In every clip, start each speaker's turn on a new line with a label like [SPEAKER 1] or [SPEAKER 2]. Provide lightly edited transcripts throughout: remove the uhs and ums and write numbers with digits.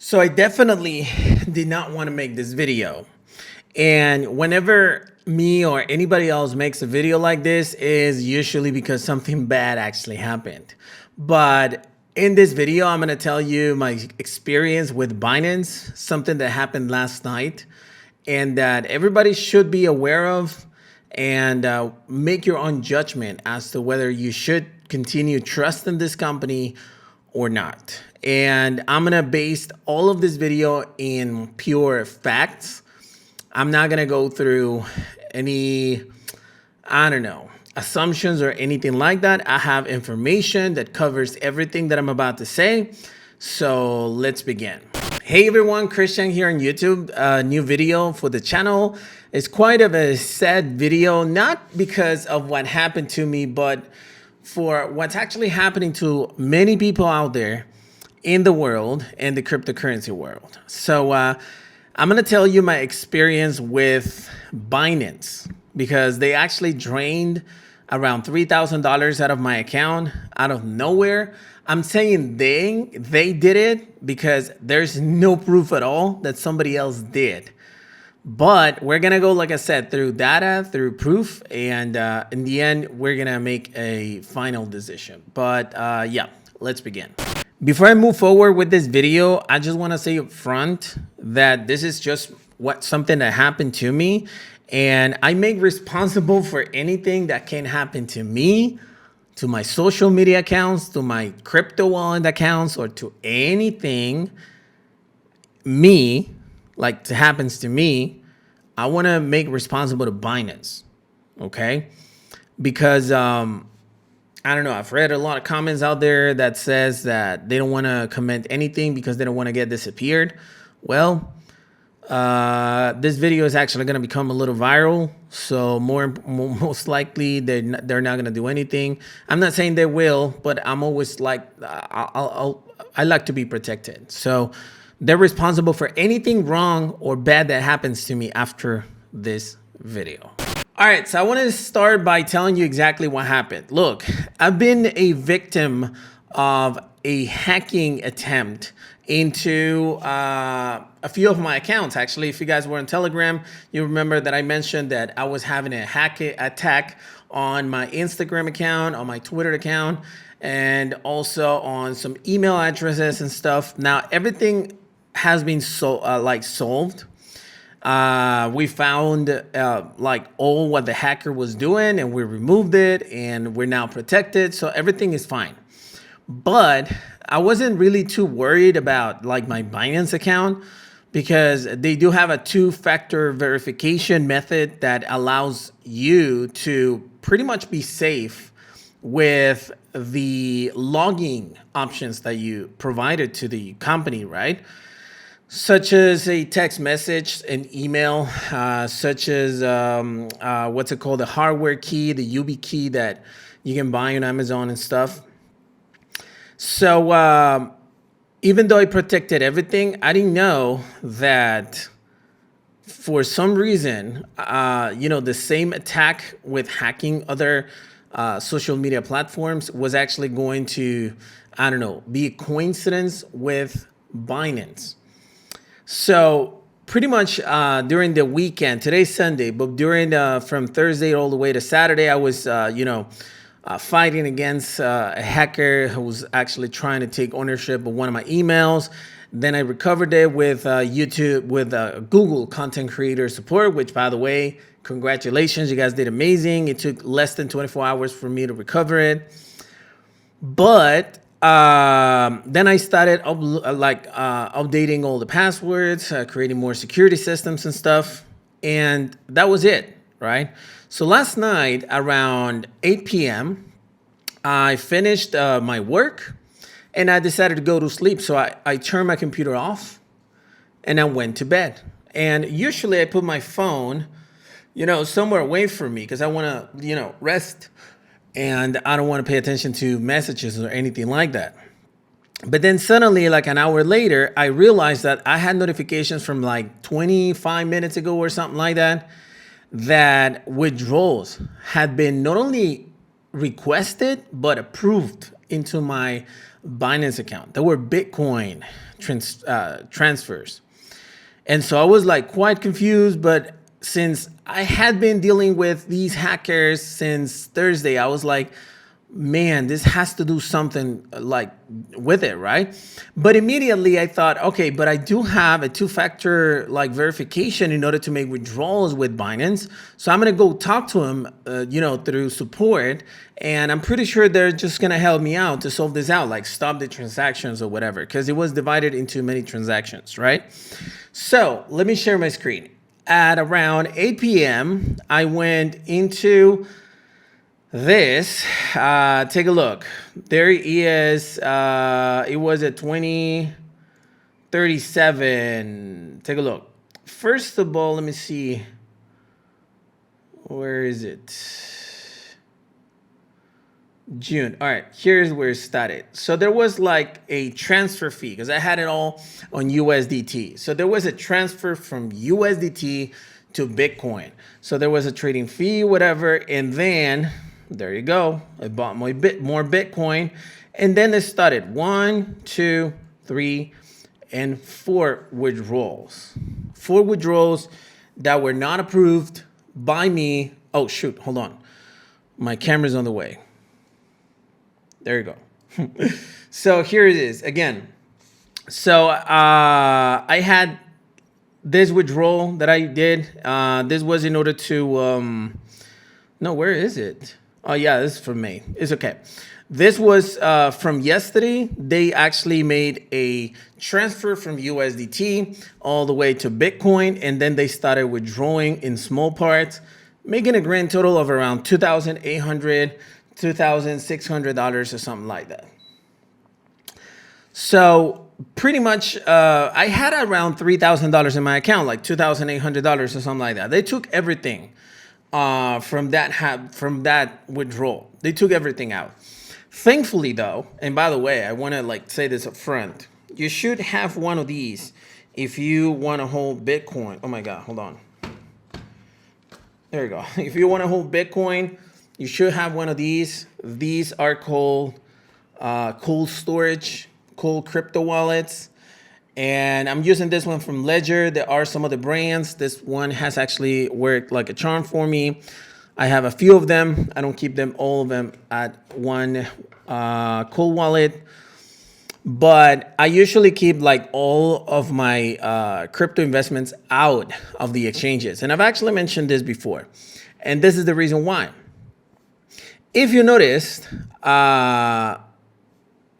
[SPEAKER 1] So I definitely did not want to make this video. And whenever me or anybody else makes a video like this is usually because something bad actually happened. But in this video, I'm going to tell you my experience with Binance, something that happened last night and that everybody should be aware of, and make your own judgment as to whether you should continue trusting this company or not. And I'm gonna base all of this video in pure facts. I'm not gonna go through any, I don't know, assumptions or anything like that. I have information that covers everything that I'm about to say. So let's begin. Hey everyone, Christian here on YouTube. New video for the channel. It's quite of a sad video, not because of what happened to me, but for what's actually happening to many people out there in the world and the cryptocurrency world. So I'm going to tell you my experience with Binance, because they actually drained around $3,000 out of my account out of nowhere. I'm saying they did it because there's no proof at all that somebody else did. But we're going to go, like I said, through data, through proof, and in the end, we're going to make a final decision. But yeah, let's begin. Before I move forward with this video, I just want to say up front that this is just something that happened to me, and I make responsible for anything that can happen to me, to my social media accounts, to my crypto wallet accounts, or to anything happens to me. I want to make responsible to Binance, okay? Because I don't know, I've read a lot of comments out there that says that they don't want to comment anything because they don't want to get disappeared. Well, this video is actually going to become a little viral, so most likely they're not going to do anything. I'm not saying they will, but I'm always like I like to be protected. So they're responsible for anything wrong or bad that happens to me after this video. All right, so I want to start by telling you exactly what happened. Look, I've been a victim of a hacking attempt into a few of my accounts. Actually, if you guys were on Telegram, you remember that I mentioned that I was having a hack attack on my Instagram account, on my Twitter account, and also on some email addresses and stuff. Now, everything has been solved. We found all what the hacker was doing, and we removed it, and we're now protected. So everything is fine. But I wasn't really too worried about my Binance account, because they do have a two-factor verification method that allows you to pretty much be safe with the logging options that you provided to the company, right? Such as a text message, an email, such as what's it called, the hardware key, the UB key that you can buy on Amazon and stuff. So even though I protected everything, I didn't know that for some reason, the same attack with hacking other social media platforms was actually going to, I don't know, be a coincidence with Binance. So pretty much during the weekend, today's Sunday, but during from Thursday all the way to Saturday, I was, fighting against a hacker who was actually trying to take ownership of one of my emails. Then I recovered it with Google Content Creator Support, which, by the way, congratulations, you guys did amazing. It took less than 24 hours for me to recover it. But then I started updating all the passwords, creating more security systems and stuff. And that was it, right? So last night around 8 p.m., I finished my work and I decided to go to sleep. So I turned my computer off and I went to bed. And usually I put my phone, somewhere away from me because I want to, rest. And I don't want to pay attention to messages or anything like that. But then suddenly, like an hour later, I realized that I had notifications from 25 minutes ago or something like that, that withdrawals had been not only requested, but approved into my Binance account. There were Bitcoin transfers. And so I was like quite confused, but since I had been dealing with these hackers since Thursday, I was like, man, this has to do something like with it, right? But immediately I thought, okay, but I do have a two-factor like verification in order to make withdrawals with Binance. So I'm gonna go talk to them, through support, and I'm pretty sure they're just gonna help me out to solve this out, like stop the transactions or whatever, because it was divided into many transactions, right? So let me share my screen. At around 8 p.m., I went into this. Take a look. There is, it was at 2037. Take a look. First of all, let me see. Where is it? June. All right, here's where it started. So there was like a transfer fee because I had it all on USDT. So there was a transfer from USDT to Bitcoin. So there was a trading fee, whatever. And then there you go. I bought more Bitcoin. And then it started 1, 2, 3, and 4 withdrawals. 4 withdrawals that were not approved by me. Oh, shoot. Hold on. My camera's on the way. There you go. So here it is again. So I had this withdrawal that I did. This was in order to, no, where is it? Oh yeah, this is from May. It's okay. This was from yesterday. They actually made a transfer from USDT all the way to Bitcoin. And then they started withdrawing in small parts, making a grand total of around $2,800, $2,600 or something like that. So pretty much, I had around $3,000 in my account, like $2,800 or something like that. They took everything from that withdrawal. They took everything out. Thankfully, though, and by the way, I want to like say this up front. You should have one of these if you want to hold Bitcoin. Oh my God, hold on. There you go. If you want to hold Bitcoin, you should have one of these. These are called cold storage, cold crypto wallets. And I'm using this one from Ledger. There are some other brands. This one has actually worked like a charm for me. I have a few of them. I don't keep them, all of them at one cold wallet. But I usually keep like all of my crypto investments out of the exchanges. And I've actually mentioned this before. And this is the reason why. If you noticed,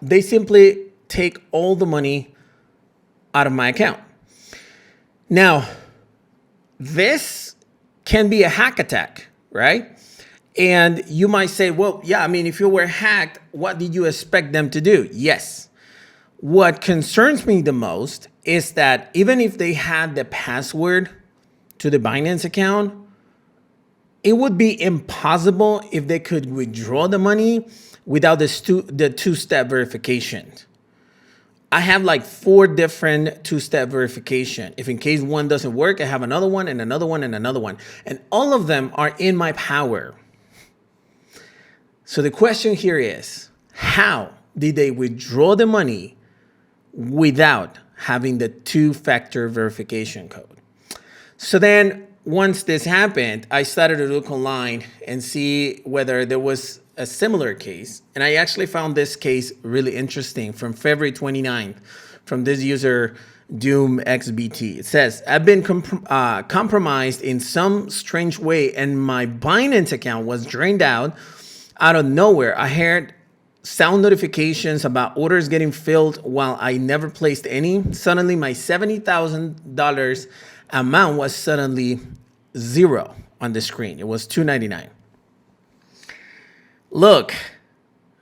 [SPEAKER 1] they simply take all the money out of my account. Now, this can be a hack attack, right? And you might say, well, yeah, I mean, if you were hacked, what did you expect them to do? Yes. What concerns me the most is that even if they had the password to the Binance account, it would be impossible if they could withdraw the money without the two-step verification. I have like 4 different two-step verification. If in case one doesn't work, I have another one and another one and another one. And all of them are in my power. So the question here is, how did they withdraw the money without having the two-factor verification code? So then once this happened, I started to look online and see whether there was a similar case. And I actually found this case really interesting from February 29th from this user DoomXBT. It says, I've been compromised in some strange way and my Binance account was drained out of nowhere. I heard sound notifications about orders getting filled while I never placed any. Suddenly my $70,000 amount was suddenly zero on the screen. It was $299. Look,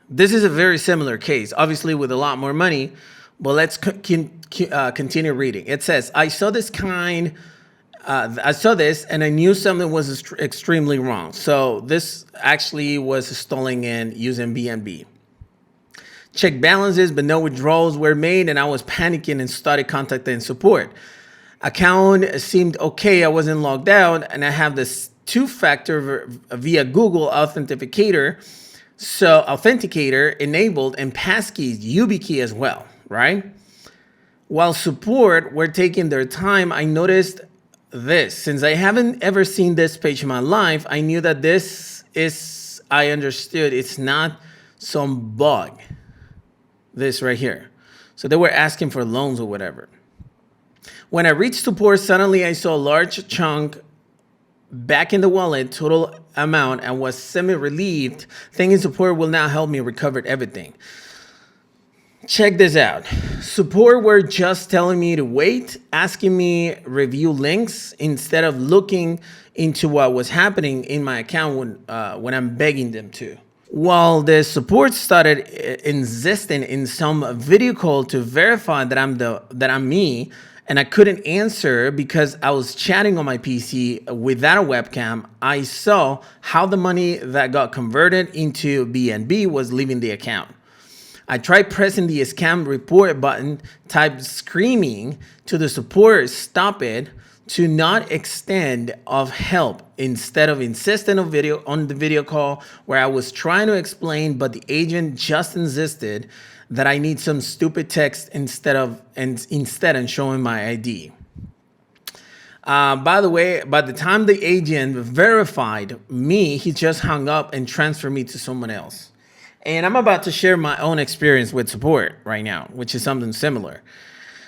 [SPEAKER 1] this is a very similar case, obviously with a lot more money, but let's continue reading. It says, I saw this and I knew something was extremely wrong. So this actually was stolen in using BNB. Check balances, but no withdrawals were made, and I was panicking and started contacting support. Account seemed okay. I wasn't logged out, and I have this two-factor via Google Authenticator. So authenticator enabled and passkeys YubiKey as well, right? While support were taking their time, I noticed this. Since I haven't ever seen this page in my life, I knew that I understood it's not some bug. This right here. So they were asking for loans or whatever. When I reached support, suddenly I saw a large chunk back in the wallet, total amount, and was semi-relieved, thinking support will now help me recover everything. Check this out. Support were just telling me to wait, asking me review links instead of looking into what was happening in my account when I'm begging them to. While the support started insisting in some video call to verify that I'm me, and I couldn't answer because I was chatting on my PC without a webcam, I saw how the money that got converted into BNB was leaving the account. I tried pressing the scam report button, typed screaming to the support, stop it, to not extend of help instead of insisting on the video call where I was trying to explain, but the agent just insisted that I need some stupid text instead and showing my ID. By the way, by the time the agent verified me, he just hung up and transferred me to someone else. And I'm about to share my own experience with support right now, which is something similar.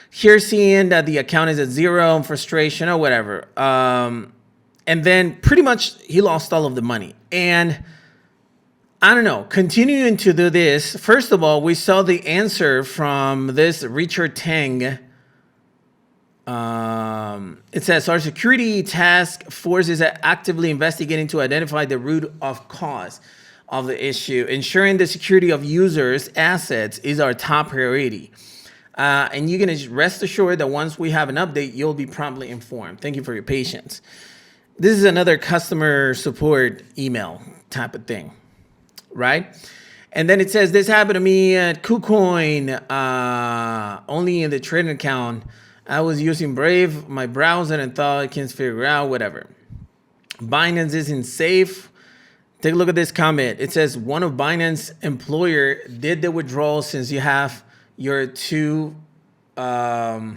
[SPEAKER 1] Here seeing that the account is at zero, frustration or whatever. And then pretty much he lost all of the money. And I don't know, continuing to do this, first of all, we saw the answer from this Richard Tang. It says, our security task force is actively investigating to identify the root of cause of the issue. Ensuring the security of users' assets is our top priority. And you can rest assured that once we have an update, you'll be promptly informed. Thank you for your patience. This is another customer support email type of thing, right? And then it says, this happened to me at KuCoin, only in the trading account. I was using Brave, my browser, and thought I can figure out whatever. Binance isn't safe. Take a look at this comment. It says, one of Binance employer did the withdrawal since you have your two factor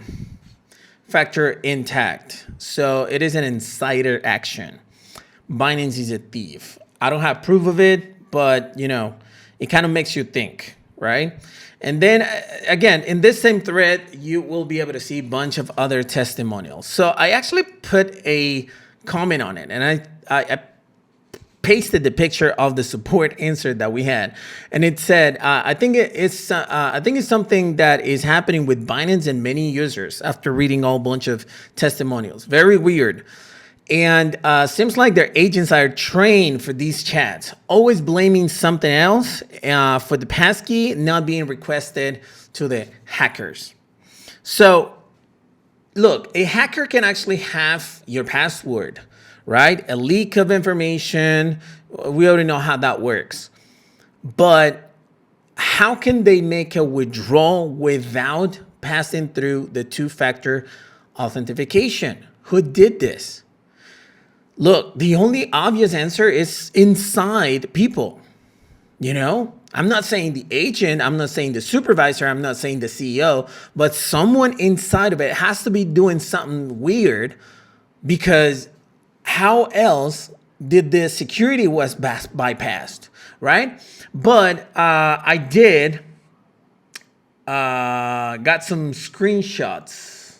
[SPEAKER 1] intact. So it is an insider action. Binance is a thief. I don't have proof of it, but you know, it kind of makes you think, right? And then again, in this same thread, you will be able to see a bunch of other testimonials. So I actually put a comment on it, and I pasted the picture of the support answer that we had, and it said, I think it's something that is happening with Binance and many users after reading a whole bunch of testimonials. Very weird. And seems like their agents are trained for these chats, always blaming something else for the passkey not being requested to the hackers. So look, a hacker can actually have your password, right? A leak of information. We already know how that works. But how can they make a withdrawal without passing through the two-factor authentication? Who did this? Look, the only obvious answer is inside people. You know, I'm not saying the agent, I'm not saying the supervisor, I'm not saying the CEO, but someone inside of it has to be doing something weird, because how else did the security was bypassed, right? But I did got some screenshots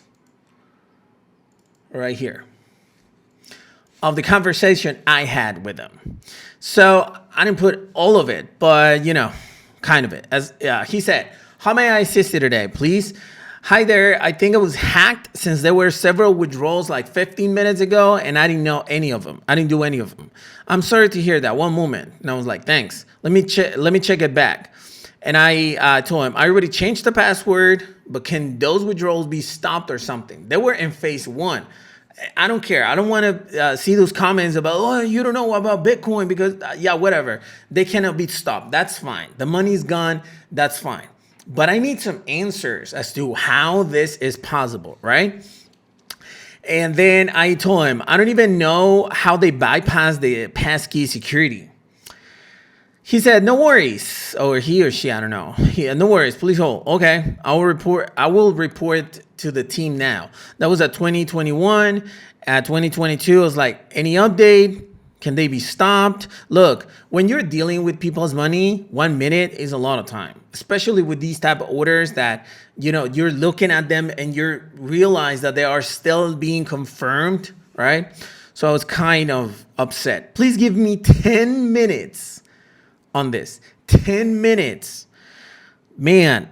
[SPEAKER 1] right here of the conversation I had with them. So I didn't put all of it, but you know, kind of it. As he said, how may I assist you today, please? Hi there, I think I was hacked since there were several withdrawals like 15 minutes ago and I didn't know any of them. I didn't do any of them. I'm sorry to hear that. One moment. And I was like, thanks. Let me check it back. And I told him, I already changed the password, but can those withdrawals be stopped or something? They were in phase one. I don't care. I don't want to see those comments about, oh, you don't know about Bitcoin because, yeah, whatever. They cannot be stopped. That's fine. The money's gone. That's fine. But I need some answers as to how this is possible, right? And then I told him, I don't even know how they bypass the passkey security. He said, "No worries," or he or she, I don't know. No worries. Please hold. Okay, I will report. I will report to the team now. That was at 2021. At 2022, I was like, any update? Can they be stopped? Look, when you're dealing with people's money, 1 minute is a lot of time, especially with these type of orders that you're looking at them and you realize that they are still being confirmed, right? So I was kind of upset. Please give me 10 minutes on this. 10 minutes. Man,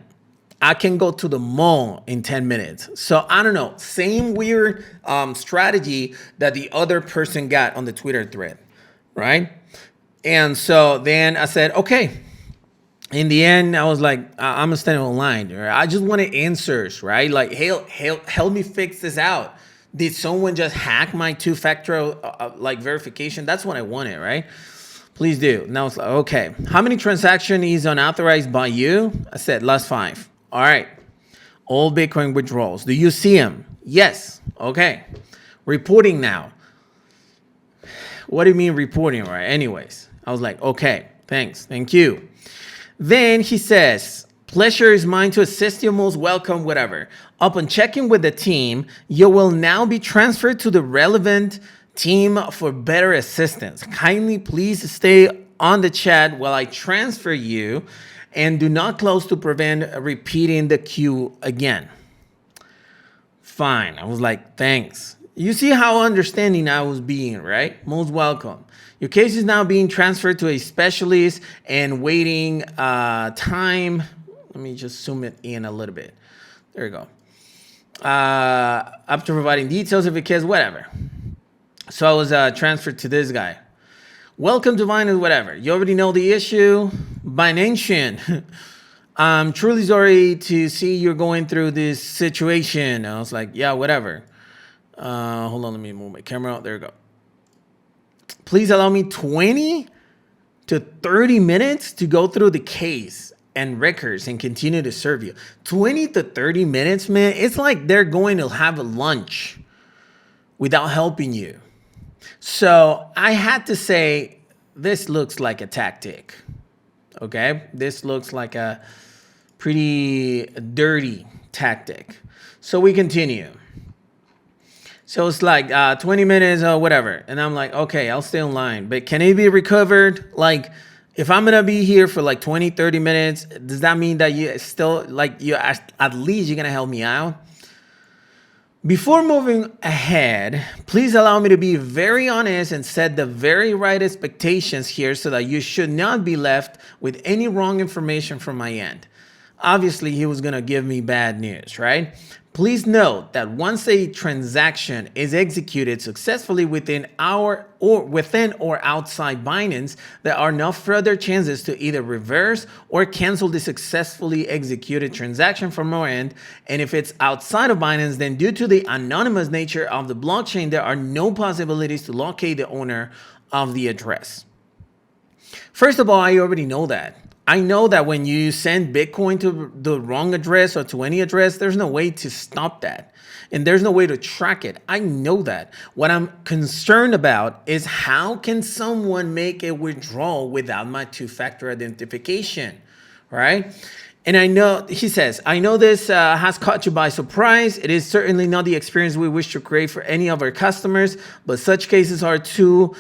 [SPEAKER 1] I can go to the mall in 10 minutes. So I don't know. Same weird strategy that the other person got on the Twitter thread, right? And so then I said, okay. In the end, I was like, I'm gonna stand online. Right? I just wanted answers, right? Like, help me fix this out. Did someone just hack my two-factor verification? That's what I wanted, right? Please do. Now it's like, okay, how many transactions is unauthorized by you? I said last 5. All right. All Bitcoin withdrawals. Do you see them? Yes. Okay. Reporting now. What do you mean reporting, right? Anyways, I was like, okay, thanks. Thank you. Then he says, pleasure is mine to assist you. Most welcome, whatever. Upon checking with the team, you will now be transferred to the relevant team for better assistance. Kindly please stay on the chat while I transfer you and do not close to prevent repeating the queue again. Fine. I was like, thanks. You see how understanding I was being, right? Most welcome. Your case is now being transferred to a specialist and waiting time. Let me just zoom it in a little bit. There you go. After providing details of your case, whatever. So I was transferred to this guy. Welcome to Binance, whatever. You already know the issue. Binance. I'm truly sorry to see you're going through this situation. I was like, yeah, whatever. Hold on, let me move my camera out. There we go. Please allow me 20 to 30 minutes to go through the case and records and continue to serve you. 20 to 30 minutes, man. It's like they're going to have a lunch without helping you. So I had to say, this looks like a tactic. Okay, this looks like a pretty dirty tactic. So we continue. So it's like 20 minutes or whatever. And I'm like, okay, I'll stay online. But can it be recovered? Like, if I'm going to be here for like 20, 30 minutes, does that mean that you still, like, you at least you're going to help me out? Before moving ahead, please allow me to be very honest and set the very right expectations here so that you should not be left with any wrong information from my end. Obviously, he was going to give me bad news, right? Please note that once a transaction is executed successfully within or outside Binance, there are no further chances to either reverse or cancel the successfully executed transaction from our end. And if it's outside of Binance, then due to the anonymous nature of the blockchain, there are no possibilities to locate the owner of the address. First of all, I already know that. I know that when you send Bitcoin to the wrong address or to any address, there's no way to stop that. And there's no way to track it. I know that. What I'm concerned about is how can someone make a withdrawal without my two-factor identification, right? And I know, he says, I know this has caught you by surprise. It is certainly not the experience we wish to create for any of our customers, but such cases are to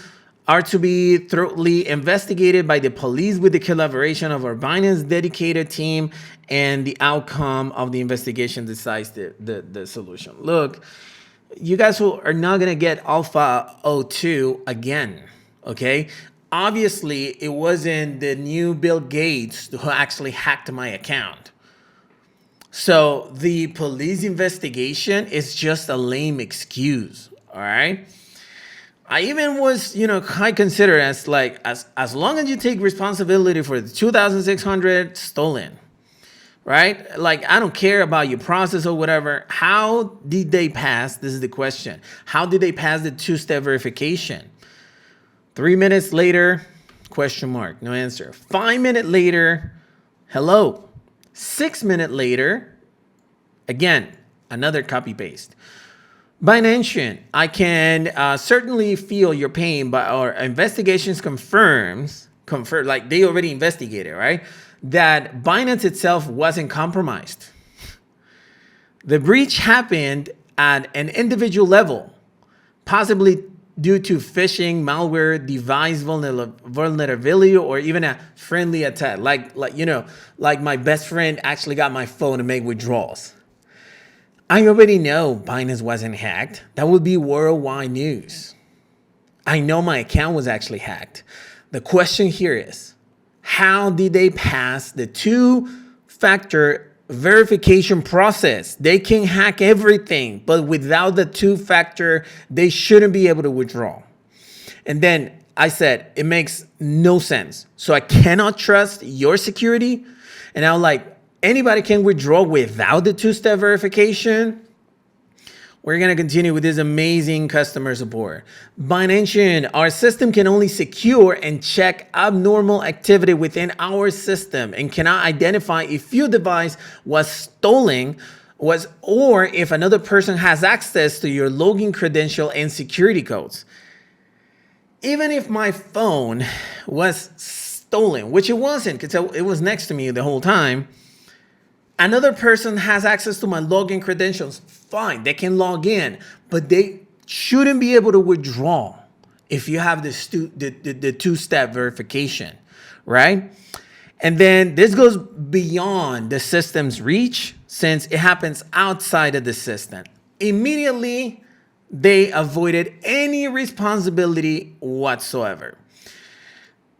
[SPEAKER 1] be thoroughly investigated by the police with the collaboration of our Binance dedicated team, and the outcome of the investigation decides the solution. Look, you guys are not going to get Alpha 02 again, okay? Obviously, it wasn't the new Bill Gates who actually hacked my account. So the police investigation is just a lame excuse, all right? I even was, I consider as long as you take responsibility for the 2,600 stolen, right? Like, I don't care about your process or whatever. How did they pass? This is the question. How did they pass the two-step verification? 3 minutes later, question mark, no answer. 5 minutes later, hello. 6 minutes later, again, another copy paste. Binance, I can certainly feel your pain, but our investigations confirms confirmed, like they already investigated, right? That Binance itself wasn't compromised. The breach happened at an individual level, possibly due to phishing, malware, device vulnerability, or even a friendly attack. Like my best friend actually got my phone to make withdrawals. I already know Binance wasn't hacked. That would be worldwide news. I know my account was actually hacked. The question here is, how did they pass the two-factor verification process? They can hack everything, but without the two-factor, they shouldn't be able to withdraw. And then I said, it makes no sense. So I cannot trust your security. And I was like, anybody can withdraw without the two-step verification? We're going to continue with this amazing customer support. Binance, our system can only secure and check abnormal activity within our system and cannot identify if your device was stolen or if another person has access to your login credential and security codes. Even if my phone was stolen, which it wasn't because it was next to me the whole time, another person has access to my login credentials. Fine, they can log in, but they shouldn't be able to withdraw if you have the two-step verification, right? And then this goes beyond the system's reach since it happens outside of the system. Immediately, they avoided any responsibility whatsoever.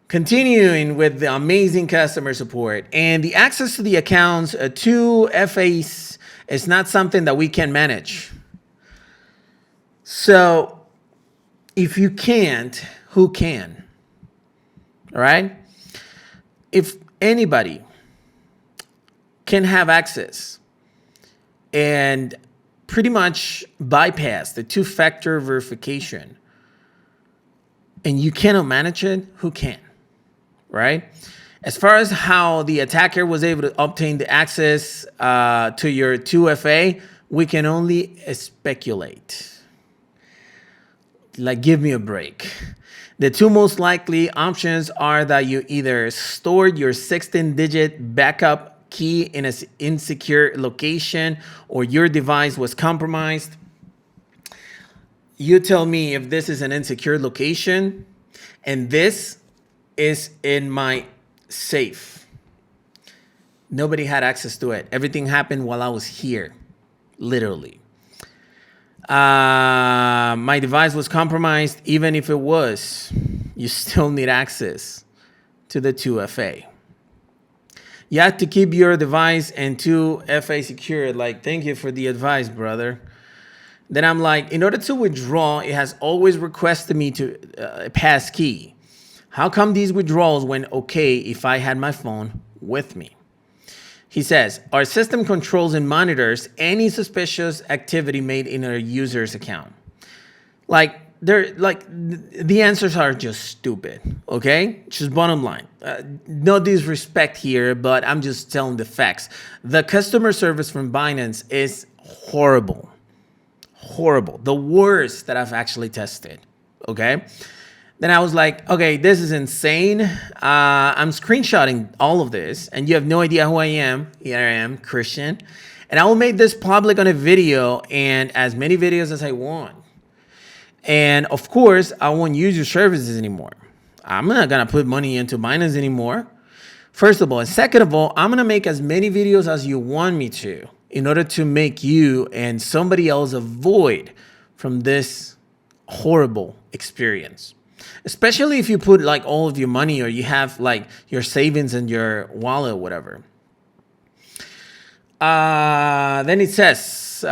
[SPEAKER 1] Continuing with the amazing customer support and the access to the accounts to FAs is not something that we can manage. So if you can't, who can? All right? If anybody can have access and pretty much bypass the two-factor verification and you cannot manage it, who can? Right? As far as how the attacker was able to obtain the access to your 2FA, we can only speculate. Like, give me a break. The two most likely options are that you either stored your 16-digit backup key in an insecure location or your device was compromised. You tell me if this is an insecure location and this is in my safe. Nobody had access to it. Everything happened while I was here, literally. My device was compromised. Even if it was, you still need access to the 2FA. You have to keep your device and 2FA secure. Like, thank you for the advice, brother. Then I'm like, in order to withdraw, it has always requested me to a pass key. How come these withdrawals went okay if I had my phone with me? He says, our system controls and monitors any suspicious activity made in a user's account. The answers are just stupid, okay? Just bottom line. No disrespect here, but I'm just telling the facts. The customer service from Binance is horrible. Horrible. The worst that I've actually tested, okay? Then I was like, okay, this is insane. I'm screenshotting all of this, and you have no idea who I am. Here I am, Christian. And I will make this public on a video and as many videos as I want. And of course, I won't use your services anymore. I'm not going to put money into Binance anymore. First of all. And second of all, I'm going to make as many videos as you want me to in order to make you and somebody else avoid from this horrible experience. Especially if you put like all of your money or you have like your savings in your wallet or whatever. Then it says,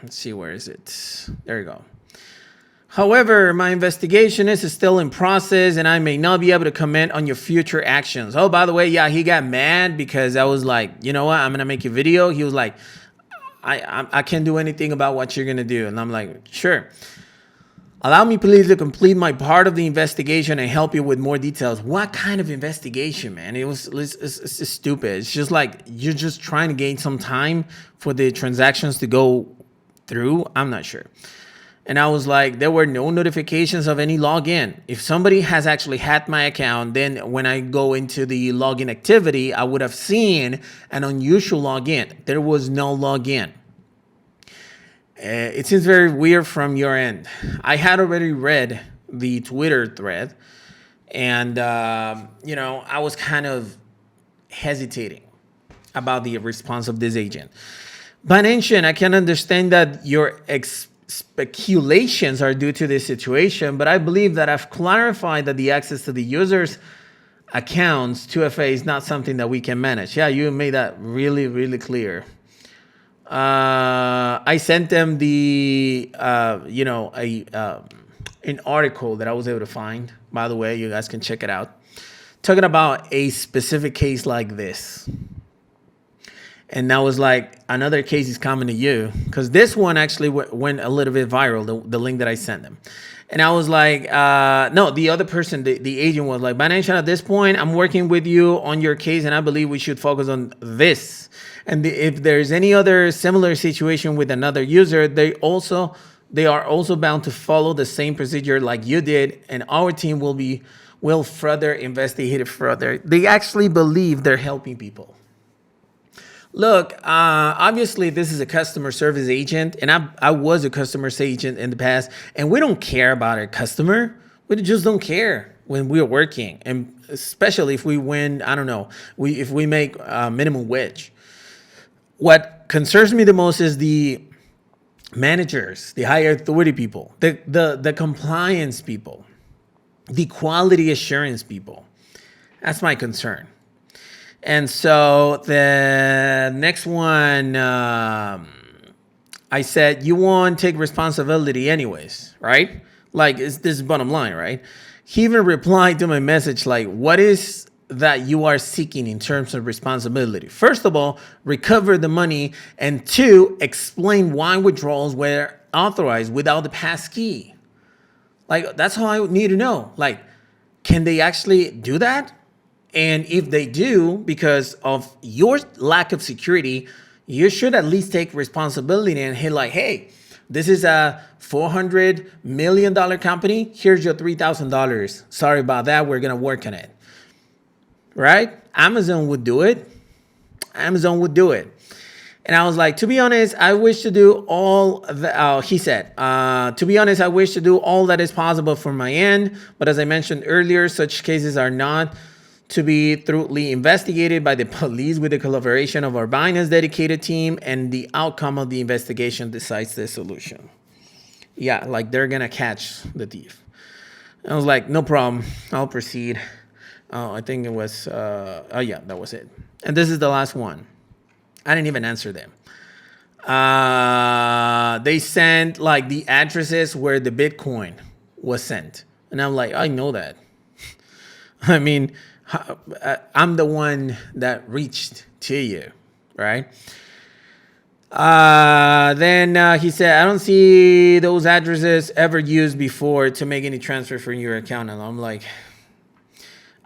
[SPEAKER 1] let's see, where is it? There you go. However, my investigation is still in process and I may not be able to comment on your future actions. Oh, by the way, yeah, he got mad because I was like, you know what? I'm going to make a video. He was like, I can't do anything about what you're going to do. And I'm like, sure. Allow me, please, to complete my part of the investigation and help you with more details. What kind of investigation, man? It's just stupid. It's just like you're just trying to gain some time for the transactions to go through. I'm not sure. And I was like, there were no notifications of any login. If somebody has actually hacked my account, then when I go into the login activity, I would have seen an unusual login. There was no login. It seems very weird from your end. I had already read the Twitter thread, and I was kind of hesitating about the response of this agent. Binance, I can understand that your speculations are due to this situation, but I believe that I've clarified that the access to the user's accounts, 2FA, is not something that we can manage. Yeah, you made that really, really clear. I sent them an article that I was able to find. By the way, you guys can check it out, talking about a specific case like this. And that was like, another case is coming to you, because this one actually went a little bit viral, the link that I sent them. And I was like, no, the other person, the agent was like, Binance, at this point, I'm working with you on your case, and I believe we should focus on this. And if there's any other similar situation with another user, they are also bound to follow the same procedure like you did, and our team will further investigate it further. They actually believe they're helping people. Look, obviously this is a customer service agent, and I was a customer agent in the past, and we don't care about our customer. We just don't care when we're working, and especially if we win, I don't know, if we make minimum wage. What concerns me the most is the managers, the higher authority people, the compliance people, the quality assurance people. That's my concern. And so the next one, I said, you won't take responsibility anyways, right? Like, this is bottom line, right? He even replied to my message like, what is that you are seeking in terms of responsibility? First of all, recover the money. And two, explain why withdrawals were authorized without the passkey. Like, that's all I need to know. Like, can they actually do that? And if they do, because of your lack of security, you should at least take responsibility and hit like, hey, this is a $400 million company. Here's your $3,000. Sorry about that. We're going to work on it. Right? Amazon would do it. Amazon would do it. And I was like, to be honest, I wish to do all that. He said, to be honest, I wish to do all that is possible from my end. But as I mentioned earlier, such cases are not to be thoroughly investigated by the police with the collaboration of our Binance dedicated team, and the outcome of the investigation decides the solution. Yeah, like they're going to catch the thief. I was like, no problem. I'll proceed. I think it was, yeah, that was it. And this is the last one. I didn't even answer them. They sent like the addresses where the Bitcoin was sent. And I'm like, I know that. I mean, I'm the one that reached to you, right? Then he said, I don't see those addresses ever used before to make any transfer from your account. And I'm like,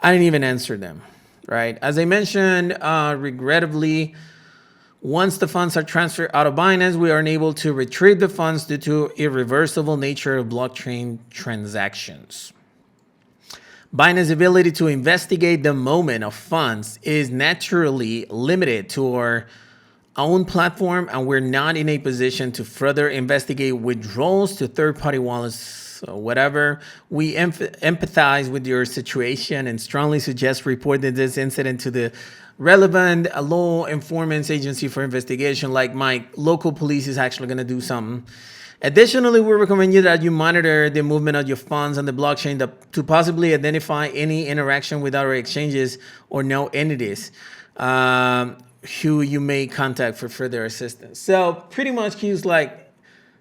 [SPEAKER 1] I didn't even answer them, right? As I mentioned, regrettably, once the funds are transferred out of Binance, we are unable to retrieve the funds due to irreversible nature of blockchain transactions. Binance's ability to investigate the movement of funds is naturally limited to our own platform, and we're not in a position to further investigate withdrawals to third-party wallets or whatever. We empathize with your situation and strongly suggest reporting this incident to the relevant law enforcement agency for investigation. Like, my local police is actually going to do something. Additionally, we recommend you that you monitor the movement of your funds on the blockchain to possibly identify any interaction with other exchanges or known entities who you may contact for further assistance. So pretty much he was like,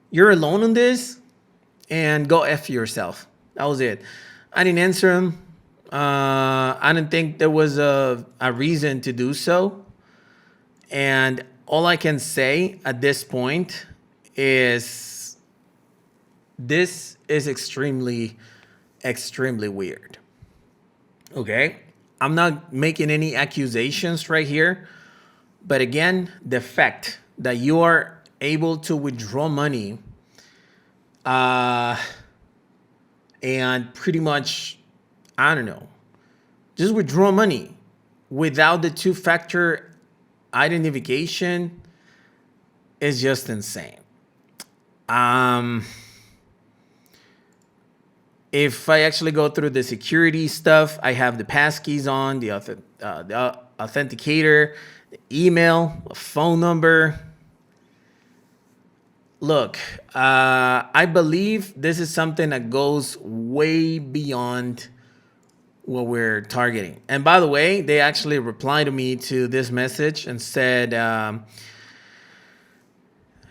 [SPEAKER 1] you're alone on this and go F yourself. That was it. I didn't answer him. I didn't think there was a reason to do so. And all I can say at this point is, this is extremely, extremely weird. Okay? I'm not making any accusations right here. But again, the fact that you are able to withdraw money and pretty much, I don't know, just withdraw money without the two-factor identification is just insane. If I actually go through the security stuff, I have the passkeys on, the authenticator, the email, a phone number. Look, I believe this is something that goes way beyond what we're targeting. And by the way, they actually replied to me to this message and said,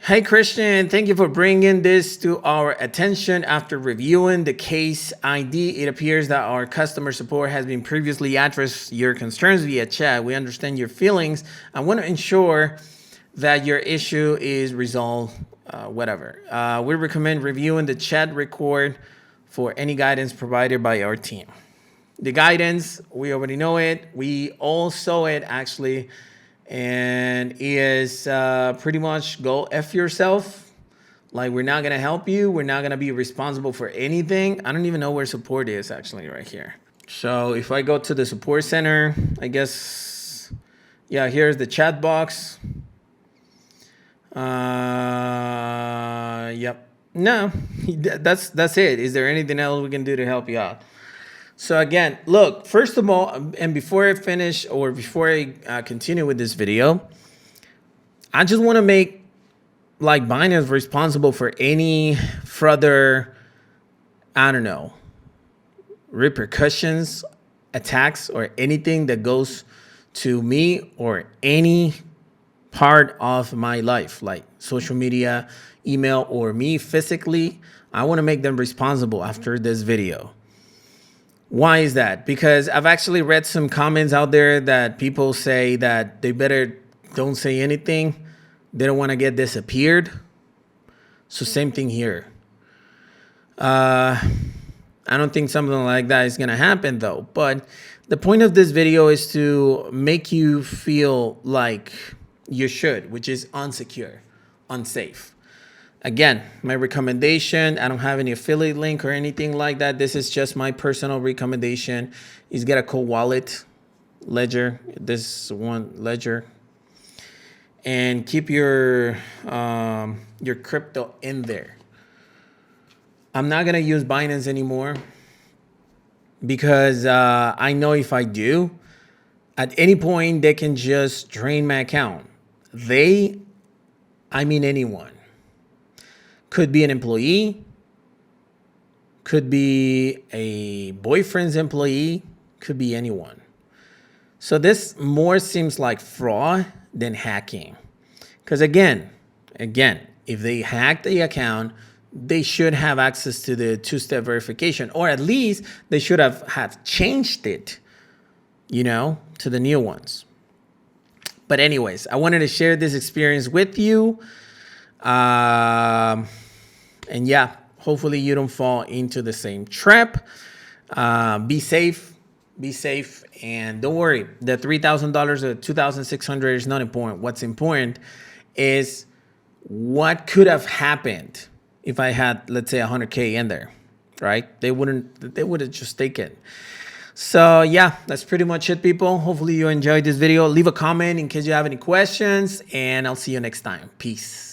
[SPEAKER 1] hey, Christian, thank you for bringing this to our attention. After reviewing the case ID, it appears that our customer support has been previously addressed your concerns via chat. We understand your feelings. I want to ensure that your issue is resolved, whatever. We recommend reviewing the chat record for any guidance provided by our team. The guidance, we already know it. We all saw it actually, and is pretty much go F yourself. Like, we're not gonna help you. We're not gonna be responsible for anything. I don't even know where support is actually right here. So if I go to the support center, I guess, yeah, here's the chat box. Yep. No, that's it. Is there anything else we can do to help you out? So again, look, first of all, and before I finish or before I continue with this video, I just want to make like Binance responsible for any further, I don't know, repercussions, attacks, or anything that goes to me or any part of my life, like social media, email, or me physically. I want to make them responsible after this video. Why is that? Because I've actually read some comments out there that people say that they better don't say anything. They don't want to get disappeared. So same thing here. I don't think something like that is going to happen though. But the point of this video is to make you feel like you should, which is unsecure, unsafe. Again, my recommendation, I don't have any affiliate link or anything like that. This is just my personal recommendation, is get a cold wallet, Ledger, this one, Ledger, and keep your crypto in there. I'm not gonna use Binance anymore because I know if I do, at any point they can just drain my account. I mean anyone. Could be an employee, could be a boyfriend's employee, could be anyone. So this more seems like fraud than hacking. Because again, if they hack the account, they should have access to the two-step verification, or at least they should have changed it, to the new ones. But anyways, I wanted to share this experience with you. And yeah, hopefully you don't fall into the same trap. Be safe, and don't worry. The $3,000 or $2,600 is not important. What's important is what could have happened if I had, let's say, 100K in there, right? They would have just taken. So yeah, that's pretty much it, people. Hopefully you enjoyed this video. Leave a comment in case you have any questions, and I'll see you next time. Peace.